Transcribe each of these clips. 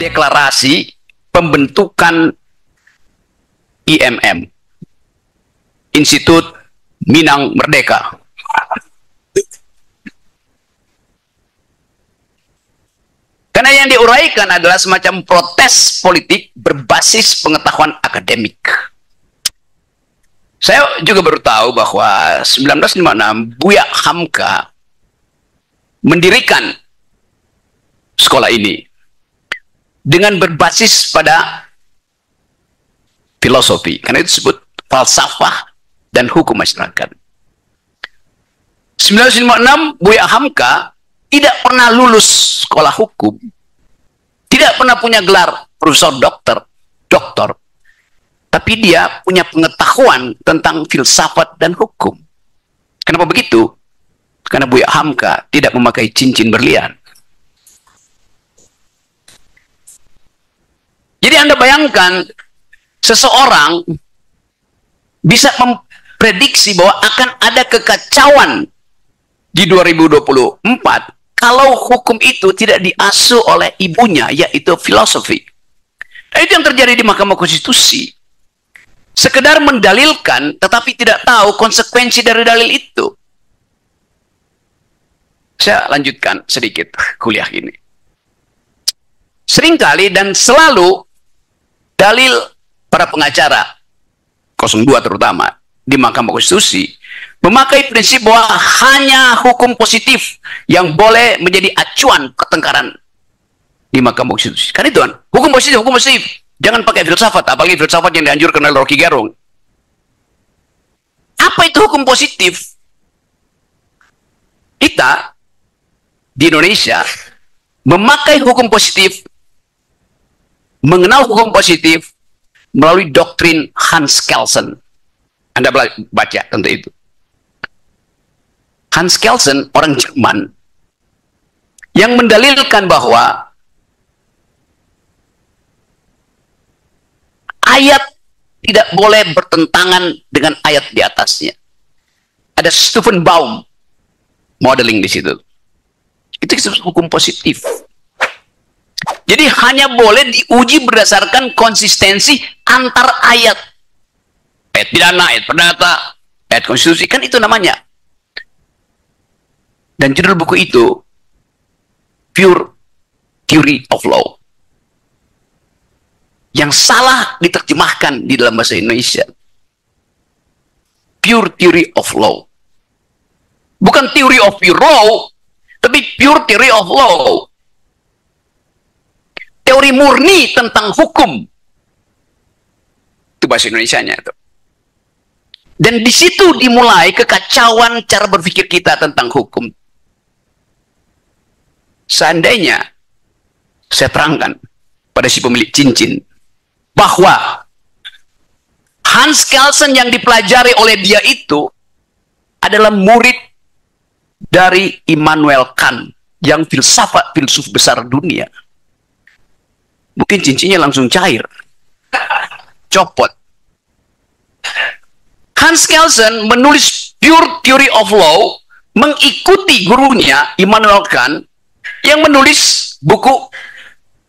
deklarasi pembentukan IMM, Institut Minang Merdeka. Karena yang diuraikan adalah semacam protes politik berbasis pengetahuan akademik. Saya juga baru tahu bahwa 1956 Buya Hamka mendirikan sekolah ini dengan berbasis pada filosofi, karena itu disebut falsafah dan hukum masyarakat. 1956 Buya Hamka tidak pernah lulus sekolah hukum, tidak pernah punya gelar profesor doktor, tapi dia punya pengetahuan tentang filsafat dan hukum. Kenapa begitu? Karena Buya Hamka tidak memakai cincin berlian. Jadi Anda bayangkan, seseorang bisa memprediksi bahwa akan ada kekacauan di 2024 kalau hukum itu tidak diasuh oleh ibunya, yaitu filosofi. Nah, itu yang terjadi di Mahkamah Konstitusi. Sekedar mendalilkan, tetapi tidak tahu konsekuensi dari dalil itu. Saya lanjutkan sedikit kuliah ini. Seringkali dan selalu dalil para pengacara, 02 terutama, di Mahkamah Konstitusi, memakai prinsip bahwa hanya hukum positif yang boleh menjadi acuan pertengkaran di Mahkamah Konstitusi. Kan itu kan, hukum positif. Jangan pakai filsafat, apalagi filsafat yang dianjurkan oleh Rocky Gerung. Apa itu hukum positif? Kita di Indonesia memakai hukum positif, mengenal hukum positif melalui doktrin Hans Kelsen. Anda baca tentang itu. Hans Kelsen, orang Jerman, yang mendalilkan bahwa ayat tidak boleh bertentangan dengan ayat di atasnya. Ada Stephen Baum modeling di situ. Itu disebut hukum positif. Jadi hanya boleh diuji berdasarkan konsistensi antar ayat. Ayat pidana, ayat perdata, ayat konstitusi, kan itu namanya. Dan judul buku itu Pure Theory of Law. Yang salah diterjemahkan di dalam bahasa Indonesia. Pure Theory of Law. Bukan Theory of Pure Law, tapi Pure Theory of Law. Teori murni tentang hukum. Itu bahasa Indonesianya itu. Dan di situ dimulai kekacauan cara berpikir kita tentang hukum. Seandainya saya terangkan pada si pemilik cincin bahwa Hans Kelsen yang dipelajari oleh dia itu adalah murid dari Immanuel Kant yang filsuf besar dunia. Mungkin cincinnya langsung cair, copot. Hans Kelsen menulis Pure Theory of Law mengikuti gurunya Immanuel Kant yang menulis buku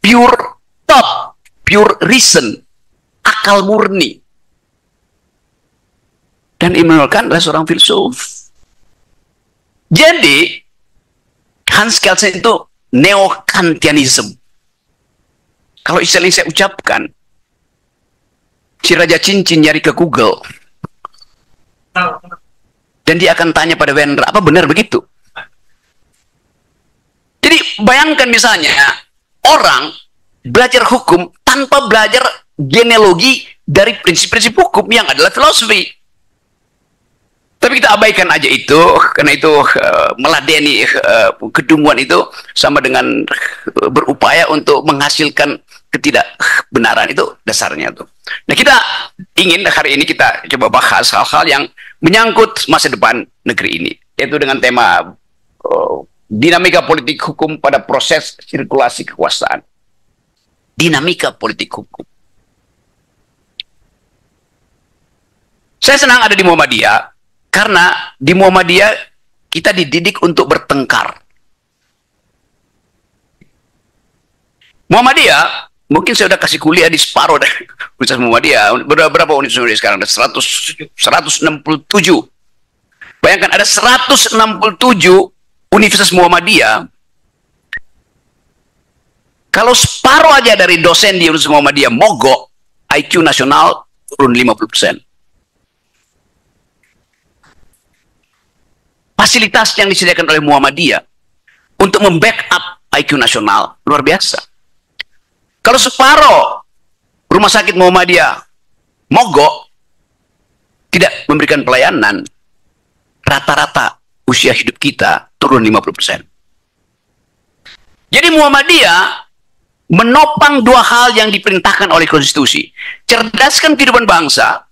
Pure Thought, Pure Reason, akal murni. Dan Immanuel Kant adalah seorang filsuf. Jadi Hans Kelsen itu neo-Kantianism. Kalau istilah yang saya ucapkan, si Raja Cincin nyari ke Google. Dan dia akan tanya pada Wendra, apa benar begitu? Jadi bayangkan misalnya, orang belajar hukum tanpa belajar genealogi dari prinsip-prinsip hukum yang adalah filosofi. Tapi kita abaikan aja itu, karena itu meladeni kedunguan itu sama dengan berupaya untuk menghasilkan ketidakbenaran, itu dasarnya tuh. Nah, kita ingin hari ini kita coba bahas hal-hal yang menyangkut masa depan negeri ini, yaitu dengan tema dinamika politik hukum pada proses sirkulasi kekuasaan. Dinamika politik hukum. Saya senang ada di Muhammadiyah, karena di Muhammadiyah kita dididik untuk bertengkar. Muhammadiyah, mungkin saya udah kasih kuliah di separuh dari Universitas Muhammadiyah. Berapa universitas sekarang? Ada 167. Bayangkan ada 167 Universitas Muhammadiyah. Kalau separuh aja dari dosen di Universitas Muhammadiyah mogok, IQ nasional turun 50%. Fasilitas yang disediakan oleh Muhammadiyah untuk membackup IQ nasional luar biasa. Kalau separuh rumah sakit Muhammadiyah mogok, tidak memberikan pelayanan, rata-rata usia hidup kita turun 50%. Jadi Muhammadiyah menopang dua hal yang diperintahkan oleh konstitusi. Cerdaskan kehidupan bangsa,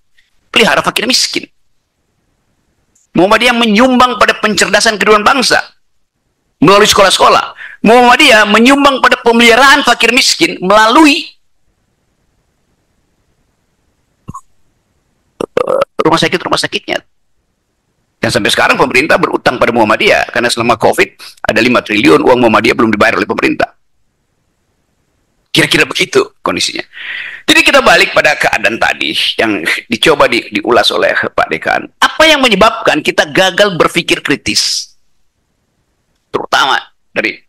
pelihara fakir miskin. Muhammadiyah menyumbang pada pencerdasan kehidupan bangsa melalui sekolah-sekolah. Muhammadiyah menyumbang pada pemeliharaan fakir miskin melalui rumah sakit-rumah-sakitnya. Dan sampai sekarang pemerintah berutang pada Muhammadiyah karena selama COVID ada 5 triliun uang Muhammadiyah belum dibayar oleh pemerintah. Kira-kira begitu kondisinya. Jadi kita balik pada keadaan tadi yang dicoba diulas oleh Pak Dekan. Apa yang menyebabkan kita gagal berpikir kritis? Terutama dari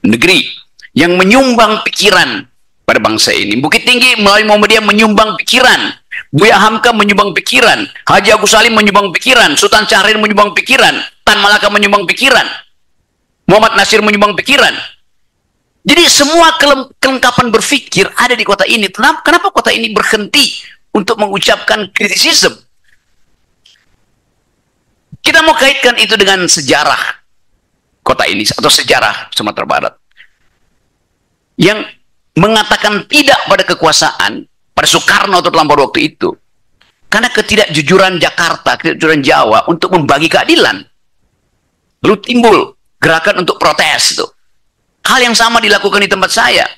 negeri yang menyumbang pikiran pada bangsa ini. Bukit Tinggi melalui Muhammadiyah menyumbang pikiran. Buya Hamka menyumbang pikiran. Haji Agus Salim menyumbang pikiran. Sultan Syahrir menyumbang pikiran. Tan Malaka menyumbang pikiran. Muhammad Nasir menyumbang pikiran. Jadi semua kelengkapan berpikir ada di kota ini. Kenapa kota ini berhenti untuk mengucapkan kritisisme? Kita mau kaitkan itu dengan sejarah kota ini atau sejarah Sumatera Barat yang mengatakan tidak pada kekuasaan pada Soekarno atau terlampau waktu itu karena ketidakjujuran Jakarta, ketidakjujuran Jawa untuk membagi keadilan. Lalu timbul gerakan untuk protes itu. Hal yang sama dilakukan di tempat saya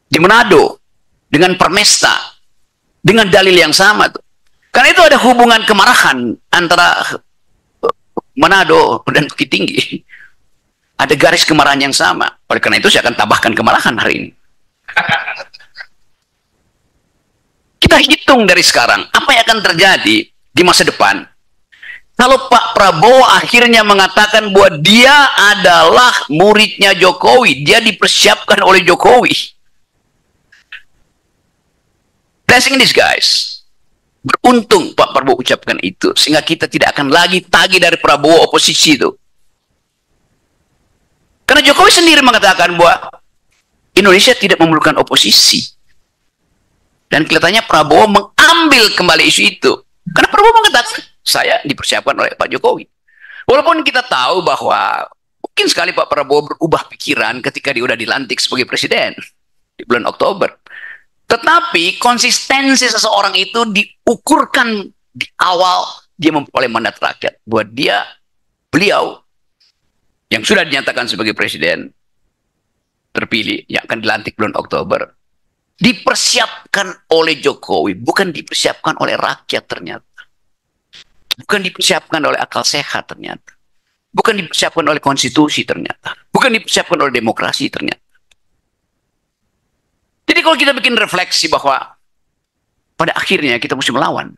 di Manado dengan Permesta dengan dalil yang sama tuh. Karena itu ada hubungan kemarahan antara Manado dan Bukit Tinggi. Ada garis kemarahan yang sama. Oleh karena itu saya akan tambahkan kemarahan hari ini. Kita hitung dari sekarang apa yang akan terjadi di masa depan kalau Pak Prabowo akhirnya mengatakan bahwa dia adalah muridnya Jokowi, dia dipersiapkan oleh Jokowi. Blessing in disguise. Beruntung Pak Prabowo ucapkan itu sehingga kita tidak akan lagi tagih dari Prabowo oposisi itu. Karena Jokowi sendiri mengatakan bahwa Indonesia tidak memerlukan oposisi. Dan kelihatannya Prabowo mengambil kembali isu itu. Karena Prabowo mengatakan, saya dipersiapkan oleh Pak Jokowi. Walaupun kita tahu bahwa mungkin sekali Pak Prabowo berubah pikiran ketika dia sudah dilantik sebagai presiden di bulan Oktober. Tetapi konsistensi seseorang itu diukurkan di awal dia memperoleh mandat rakyat. Bahwa beliau yang sudah dinyatakan sebagai presiden terpilih yang akan dilantik bulan Oktober dipersiapkan oleh Jokowi, bukan dipersiapkan oleh rakyat ternyata. Bukan dipersiapkan oleh akal sehat ternyata. Bukan dipersiapkan oleh konstitusi ternyata. Bukan dipersiapkan oleh demokrasi ternyata. Jadi kalau kita bikin refleksi bahwa pada akhirnya kita mesti melawan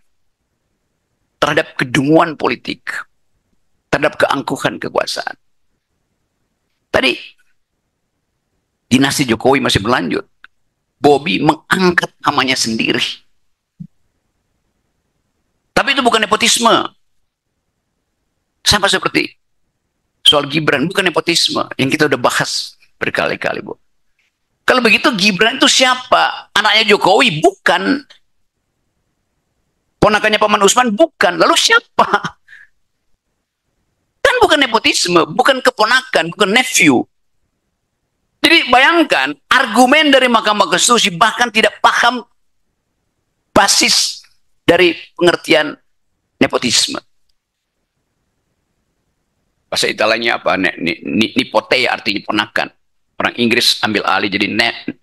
terhadap kedunguan politik, terhadap keangkuhan kekuasaan. Tadi dinasti Jokowi masih berlanjut. Bobi mengangkat namanya sendiri. Tapi itu bukan nepotisme. Sama seperti soal Gibran, bukan nepotisme yang kita udah bahas berkali-kali, Bu. Kalau begitu Gibran itu siapa? Anaknya Jokowi? Bukan. Ponakannya Paman Usman? Bukan. Lalu siapa? Kan bukan nepotisme, bukan keponakan, bukan nephew. Jadi bayangkan, argumen dari Mahkamah Konstitusi bahkan tidak paham basis dari pengertian nepotisme. Bahasa Italianya apa? Nipote artinya ponakan. Orang Inggris ambil alih jadi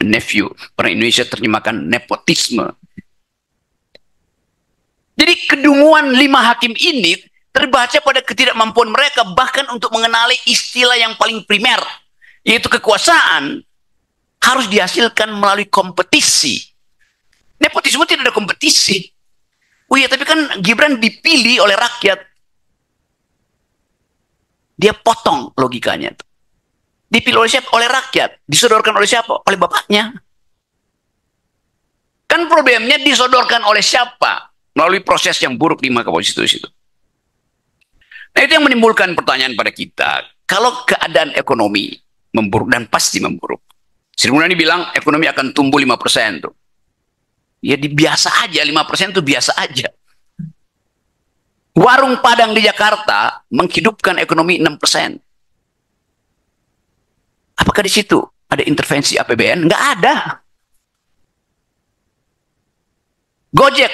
nephew. Orang Indonesia terjemahkan nepotisme. Jadi kedunguan 5 hakim ini terbaca pada ketidakmampuan mereka bahkan untuk mengenali istilah yang paling primer, yaitu kekuasaan. harus dihasilkan melalui kompetisi. Nepotisme tidak ada kompetisi. Oh iya, tapi kan Gibran dipilih oleh rakyat. Dia potong logikanya. Dipilih oleh siapa? Oleh rakyat. Disodorkan oleh siapa? Oleh bapaknya. Kan problemnya disodorkan oleh siapa? Melalui proses yang buruk di Mahkamah Konstitusi itu. Nah, itu yang menimbulkan pertanyaan pada kita. Kalau keadaan ekonomi memburuk, dan pasti memburuk. Sri Mulyani bilang ekonomi akan tumbuh 5% tuh. Ya biasa aja, 5% itu biasa aja. Warung Padang di Jakarta menghidupkan ekonomi 6%. Apakah di situ ada intervensi APBN? Nggak ada. Gojek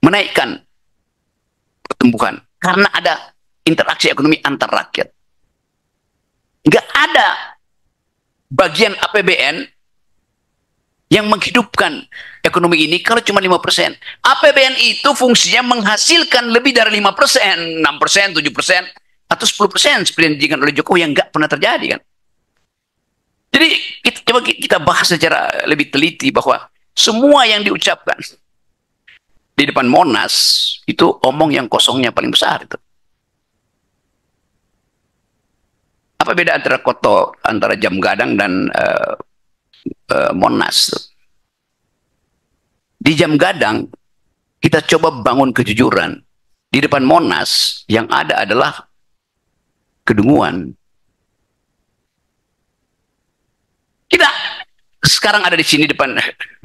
menaikkan pertumbuhan karena ada interaksi ekonomi antar rakyat. Nggak ada bagian APBN yang menghidupkan ekonomi ini kalau cuma 5%. APBN itu fungsinya menghasilkan lebih dari 5%, 6%, 7%, atau 10% seperti yang dijanjikan oleh Jokowi yang nggak pernah terjadi kan. Jadi coba kita bahas secara lebih teliti bahwa semua yang diucapkan di depan Monas itu omong yang kosongnya paling besar itu. Apa beda antara Jam Gadang dan Monas? Di Jam Gadang kita coba bangun kejujuran. Di depan Monas yang ada adalah kedunguan. Kita sekarang ada di sini depan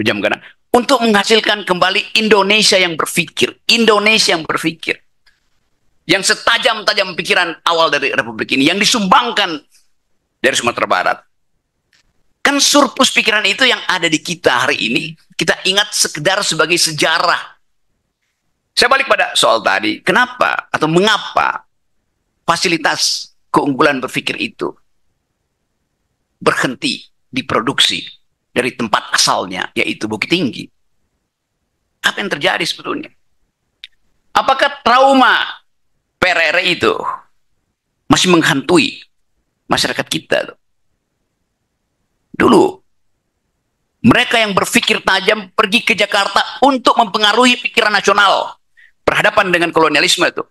Jam Gadang untuk menghasilkan kembali Indonesia yang berpikir, Indonesia yang berpikir, yang setajam-tajam pikiran awal dari Republik ini, yang disumbangkan dari Sumatera Barat. Kan surplus pikiran itu yang ada di kita hari ini, kita ingat sekedar sebagai sejarah. Saya balik pada soal tadi, kenapa atau mengapa fasilitas keunggulan berpikir itu berhenti diproduksi dari tempat asalnya, yaitu Bukit Tinggi. Apa yang terjadi sebetulnya? Apakah trauma PRRI itu masih menghantui masyarakat kita? Dulu, mereka yang berpikir tajam pergi ke Jakarta untuk mempengaruhi pikiran nasional berhadapan dengan kolonialisme itu.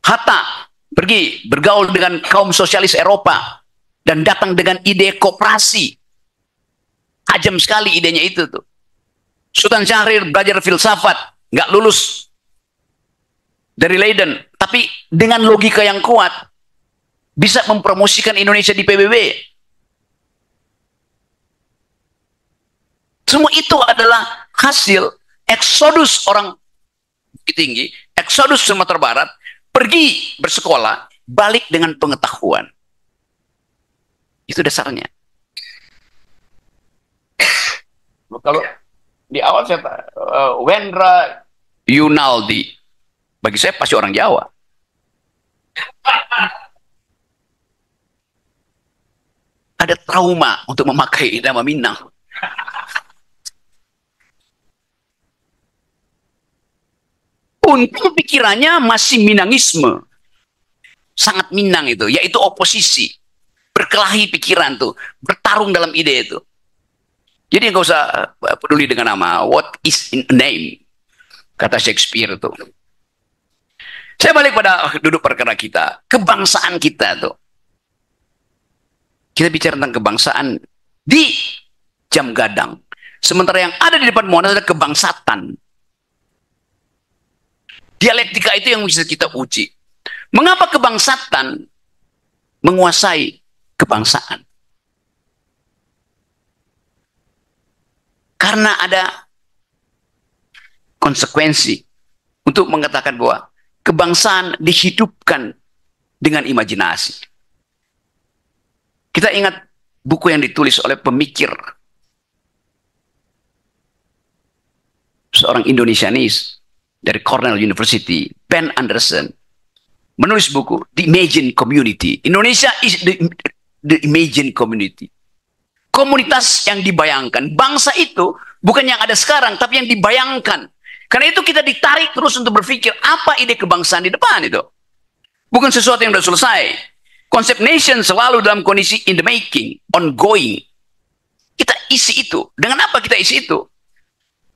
Hatta pergi bergaul dengan kaum sosialis Eropa dan datang dengan ide koperasi. Tajam sekali idenya itu tuh. Sultan Syahrir belajar filsafat, nggak lulus dari Leiden, tapi dengan logika yang kuat bisa mempromosikan Indonesia di PBB. Semua itu adalah hasil eksodus orang Bukit Tinggi, eksodus Sumatera Barat, pergi bersekolah, balik dengan pengetahuan. Itu dasarnya. Kalau di awal saya Wendra Yunaldi, bagi saya pasti orang Jawa. Ada trauma untuk memakai nama Minang. Untuk pikirannya masih Minangisme. Sangat Minang itu, yaitu oposisi. Berkelahi pikiran tuh, bertarung dalam ide itu. Jadi nggak usah peduli dengan nama. What is in a name? Kata Shakespeare tuh. Saya balik pada duduk perkara kita. Kebangsaan kita tuh. Kita bicara tentang kebangsaan di Jam Gadang. Sementara yang ada di depan Monas adalah kebangsaan. Dialektika itu yang bisa kita uji. Mengapa kebangsaan menguasai kebangsaan? Karena ada konsekuensi untuk mengatakan bahwa kebangsaan dihidupkan dengan imajinasi. Kita ingat buku yang ditulis oleh pemikir seorang Indonesianis dari Cornell University, Ben Anderson, menulis buku The Imagined Community. Indonesia is the imagined community. Komunitas yang dibayangkan. Bangsa itu bukan yang ada sekarang, tapi yang dibayangkan. Karena itu kita ditarik terus untuk berpikir apa ide kebangsaan di depan itu. Bukan sesuatu yang sudah selesai. Konsep nation selalu dalam kondisi in the making, ongoing. Kita isi itu. Dengan apa kita isi itu?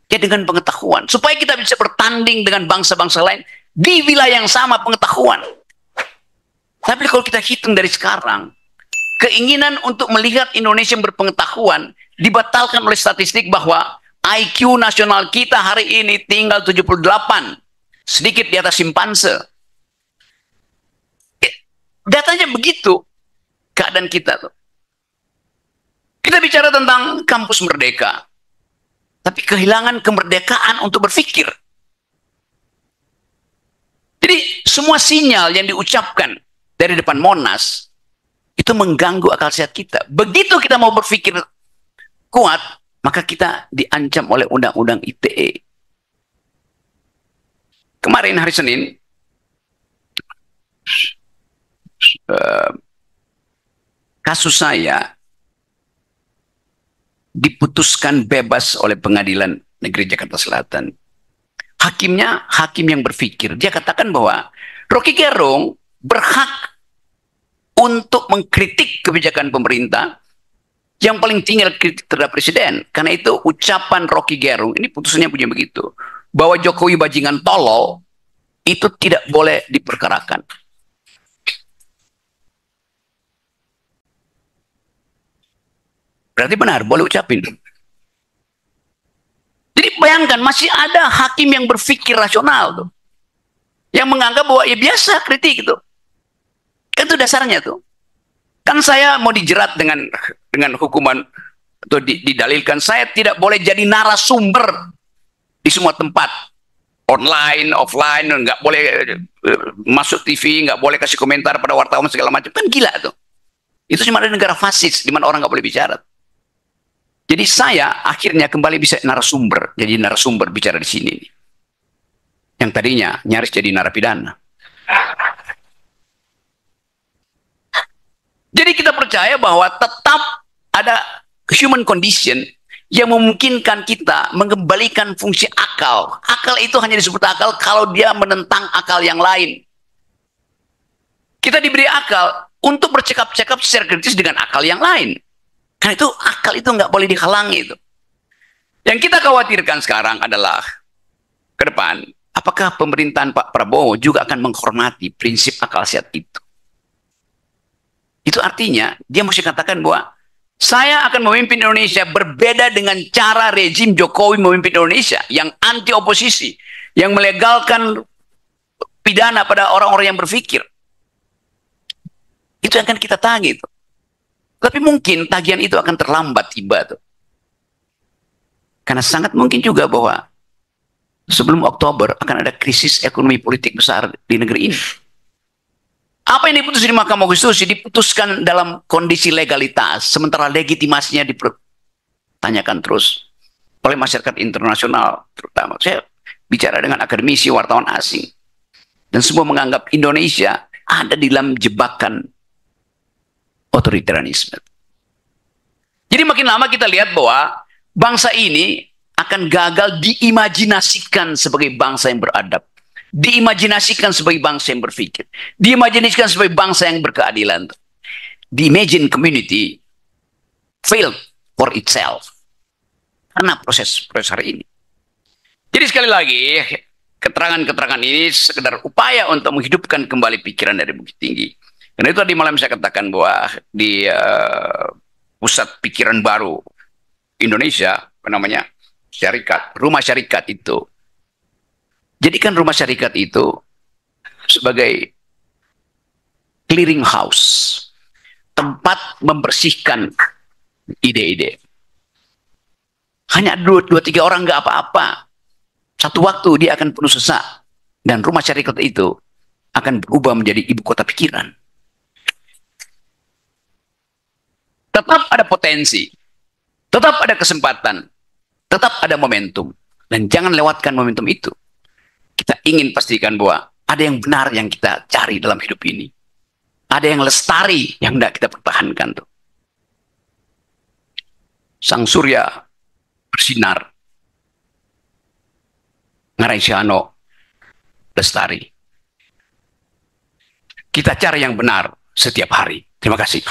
Ya dengan pengetahuan. Supaya kita bisa bertanding dengan bangsa-bangsa lain di wilayah yang sama pengetahuan. Tapi kalau kita hitung dari sekarang, keinginan untuk melihat Indonesia berpengetahuan dibatalkan oleh statistik bahwa IQ nasional kita hari ini tinggal 78. Sedikit di atas simpanse. Datanya begitu keadaan kita tuh. Kita bicara tentang kampus merdeka, tapi kehilangan kemerdekaan untuk berpikir. Jadi semua sinyal yang diucapkan dari depan Monas itu mengganggu akal sehat kita. Begitu kita mau berpikir kuat, maka kita diancam oleh undang-undang ITE. Kemarin hari Senin, kasus saya diputuskan bebas oleh Pengadilan Negeri Jakarta Selatan. Hakimnya hakim yang berpikir. Dia katakan bahwa Rocky Gerung berhak untuk mengkritik kebijakan pemerintah. Yang paling tinggi adalah kritik terhadap presiden. Karena itu ucapan Rocky Gerung, ini putusannya punya begitu, bahwa Jokowi bajingan tolol, itu tidak boleh diperkarakan. Berarti benar, boleh ucapin. Jadi bayangkan, masih ada hakim yang berpikir rasional tuh. Yang menganggap bahwa ya biasa kritik itu. Kan itu dasarnya tuh. Kan saya mau dijerat dengan hukuman atau didalilkan saya tidak boleh jadi narasumber di semua tempat. Online, offline, nggak boleh masuk TV, nggak boleh kasih komentar pada wartawan segala macam. Kan gila tuh. Itu cuma ada negara fasis di mana orang nggak boleh bicara. Jadi saya akhirnya kembali bisa narasumber, jadi narasumber bicara di sini. Yang tadinya nyaris jadi narapidana. Jadi kita percaya bahwa tetap ada human condition yang memungkinkan kita mengembalikan fungsi akal. Akal itu hanya disebut akal kalau dia menentang akal yang lain. Kita diberi akal untuk bercakap-cakap secara kritis dengan akal yang lain. Karena itu akal itu nggak boleh dihalangi itu. Yang kita khawatirkan sekarang adalah ke depan, apakah pemerintahan Pak Prabowo juga akan menghormati prinsip akal sehat itu? Itu artinya dia mesti katakan bahwa saya akan memimpin Indonesia berbeda dengan cara rezim Jokowi memimpin Indonesia yang anti oposisi, yang melegalkan pidana pada orang-orang yang berpikir. Itu yang akan kita tagih itu. Tapi mungkin tagihan itu akan terlambat tiba tuh. Karena sangat mungkin juga bahwa sebelum Oktober akan ada krisis ekonomi politik besar di negeri ini. Apa yang diputus di Mahkamah Konstitusi diputuskan dalam kondisi legalitas, sementara legitimasinya dipertanyakan terus oleh masyarakat internasional, terutama saya bicara dengan akademisi, wartawan asing, dan semua menganggap Indonesia ada di dalam jebakan otoritarianisme. Jadi makin lama kita lihat bahwa bangsa ini akan gagal diimajinasikan sebagai bangsa yang beradab, diimajinasikan sebagai bangsa yang berpikir, diimajinasikan sebagai bangsa yang berkeadilan. The imagined community failed for itself karena proses hari ini. Jadi sekali lagi, keterangan-keterangan ini sekedar upaya untuk menghidupkan kembali pikiran dari Bukit Tinggi. Karena itu tadi malam saya katakan bahwa di pusat pikiran baru Indonesia, apa namanya, syarikat, rumah syarikat itu, jadikan rumah syarikat itu sebagai clearing house, tempat membersihkan ide-ide. Hanya dua tiga orang nggak apa-apa. Satu waktu dia akan penuh sesak dan rumah syarikat itu akan berubah menjadi ibu kota pikiran. Tetap ada potensi, tetap ada kesempatan, tetap ada momentum. Dan jangan lewatkan momentum itu. Kita ingin pastikan bahwa ada yang benar yang kita cari dalam hidup ini. Ada yang lestari yang tidak kita pertahankan tuh. Sang surya bersinar. Ngarai Siano lestari. Kita cari yang benar. setiap hari. Terima kasih.